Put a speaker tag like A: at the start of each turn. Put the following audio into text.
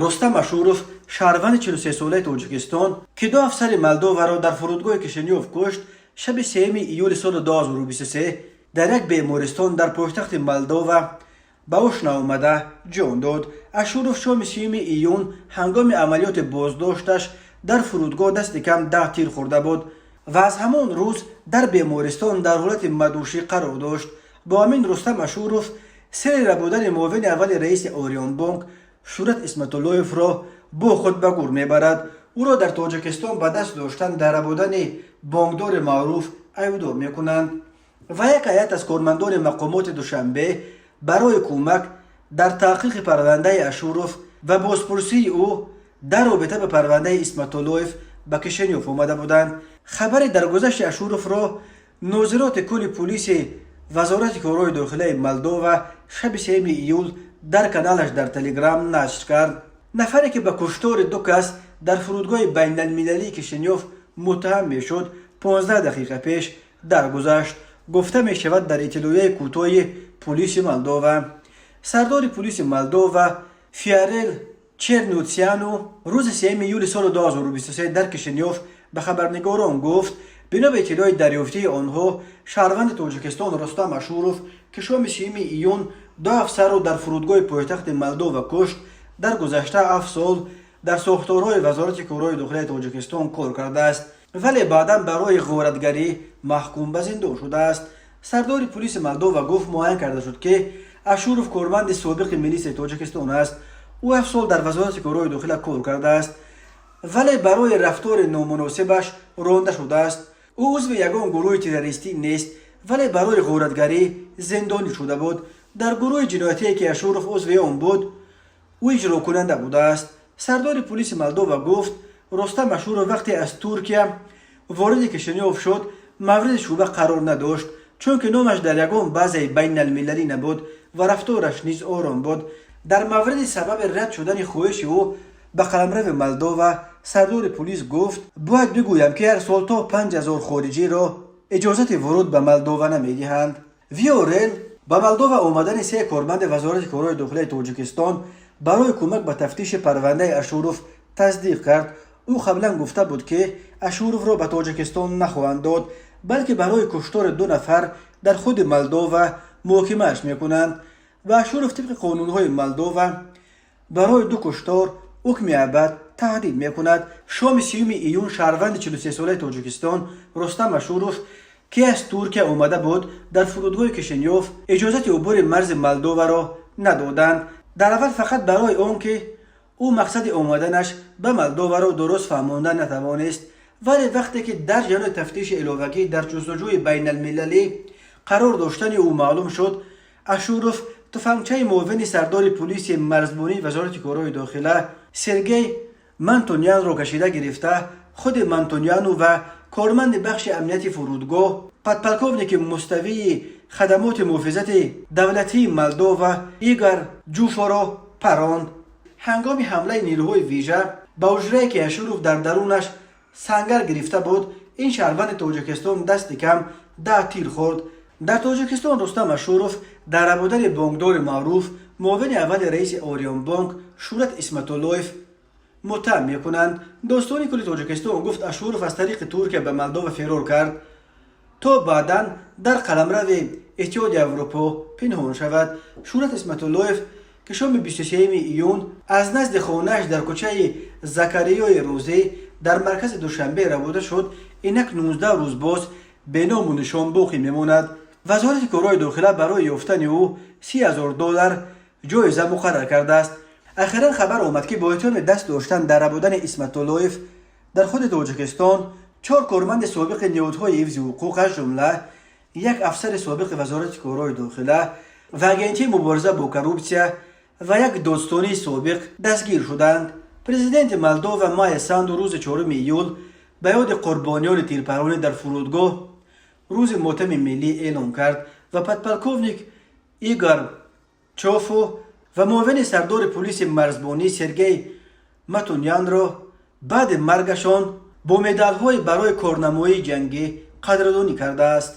A: رستم اشورов شهروند 43 ساله تاجیکستان که دو افسر مولداوا را در فرودگاه کشنیوف کشت شب 3 ایول سال 2023 در یک بیمارستان در پایتخت مولداوا به هوش نیامده جان داد. اشورов شام 3 ایون هنگام عملیات بازداشتش در فرودگاه دست کم 10 تیر خورده بود و از همان روز در بیمارستان در حالت مدوشی قرار داشت. با همین رستم اشورов سر بودن معاون اول رئیس آریان بانک شورت اسمتاللویف را با خود به گور میبرد. او را در تاجیکستان به دست داشتن در بودن بانکدار معروف ایودار میکنند و یک هیئت از کارمندان مقامات دوشنبه برای کمک در تحقیق پرونده اشورов و بازپرسی او در رابطه به پرونده اسمتاللویف به کشنیوف آمده بودند. خبر درگذشت اشورov را ناظرات کل پلیس وزارت کارهای داخلی مولداوا شب 3 ایول در کانالش در تلگرام نشر کرد. نفری که به کشتار 2 کس در فرودگاه بین المللی کشنیوف متهم می شد 15 دقیقه پیش درگذشت، گفته می شود در اطلاعیه کوتاه پلیس مولداوا. سردار پلیس مولداوا فیارل چرنوتسیانو روز 3 ایول سال 2023 در کشنیوف به خبرنگاران گفت بنا به اطلاع دریافتی آنها شهروند تاجیکستان رستم اشورov که شام 3 ایون 2 افسر را در فرودگاه پایتخت مولداوا کشت در گذشته 7 سال در ساختارهای وزارت کارهای داخلی تاجیکستان کار کرده است ولی بعدا برای غارتگری محکوم به زندان شده است. سردار پلیس مولداوا گفت معاین کرده شد که اشورov کارمند سابق میلیس تاجیکستان است. او 7 سال در وزارت کارهای داخلی کار کرده است ولی برای رفتار نامناسبش رانده شده است. او عضو یگان گروه تروریستی نیست ولی برای غارتگری زندانی شده بود. در گروه جنایتی که اشورov عضو آن بود او اجرا کننده بوده است. سردار پلیس مولداوا گفت رستم اشورov وقتی از ترکیه وارد کشنیوف شد مورد شبهه قرار نداشت چون که نامش در یگان بازی بین المللی نبود و رفتارش نیز آرام بود. در مورد سبب رد شدن خواهش او به قلمرو مولداوا سردار پلیس گفت باید بگویم که هر سال تا 5000 خارجی را اجازت ورود به مولداوا نمیدهند. ویورل به مولداوا آمدن 3 کارمند وزارت کارهای داخلی تاجیکستان برای کمک به تفتیش پرونده اشورov تصدیق کرد. او قبلا گفته بود که اشورov را به تاجیکستان نخواهند داد بلکه برای کشتار 2 نفر در خود مولداوا محاکمه‌اش میکنند و اشورov طبق قانونهای مولداوا برای 2 کشتار حکم ابد تهدید میکند. شام 3 ایون شهروند 43 ساله تاجیکستان رستم اشورov که از ترکیه آمده بود در فرودگاه کشنیوف اجازت عبور مرز مولداوا را ندادند. در اول فقط برای آنکه او مقصد آمدنش به مولداوا را درست فهمانده نتوانست ولی وقتی که در جریان تفتیش علاوگی در جستجوی بین المللی قرار داشتن او معلوم شد اشورov تفنگچه معاون سردار پلیس مرزبانی وزارت کارهای داخلی سرگئی منتونیان را کشیده گرفته خود منتونیانو و کارمند بخش امنیتی فرودگاه پدپلکوونیک مستوی خدمات محافظت دولتی مولداوا ایگور جوفا را پراند. هنگام حمله نیروهای ویژه به حجره‌ای که اشورov در درونش سنگر گرفته بود این شهروند تاجیکستان دست کم 10 تیر خورد. در تاجیکستان رستم اشورov در بودن بانکدار معروف معاون اول رئیس آریان بانک شورت اسمتاللویف متهم میکنند. داستان کل تاجیکستان گفت اشورov از طریق ترکیه به مولداوا فرار کرد تا بعدا در قلمرو اتحادیه اروپا پنهان شود. شورت اسمتاللویف که شام 23 ایون از نزد خانه‌اش در کوچه زکریای روزی در مرکز دوشنبه ربوده شد اینک 19 روز باز به نام و نشان باقی میماند. وزارت کارهای داخلی برای یافتن او $30,000 جایزه مقرر کرده است. اخیرا خبر آمد که با اتهام دست داشتن در بودن اسمتاللویف در خود تاجیکستان 4 کارمند سابق نهادهای حفظ حقوق از جمله 1 افسر سابق وزارت کارهای داخلی و اگنتی مبارزه با کروپسیا و 1 دادستانی سابق دستگیر شدند. پرزیدنت مولداوا مای ساندو روز 4 ایول به یاد قربانیان تیرپرانی در فرودگاه روز ماتم ملی اعلام کرد و پدپلکوونیک ایگور چوفو و معاون سردار پلیس مرزبانی سرگئی متونیان را بعد مرگشان با مدال‌های برای کارنمایی جنگی قدردانی کرده است.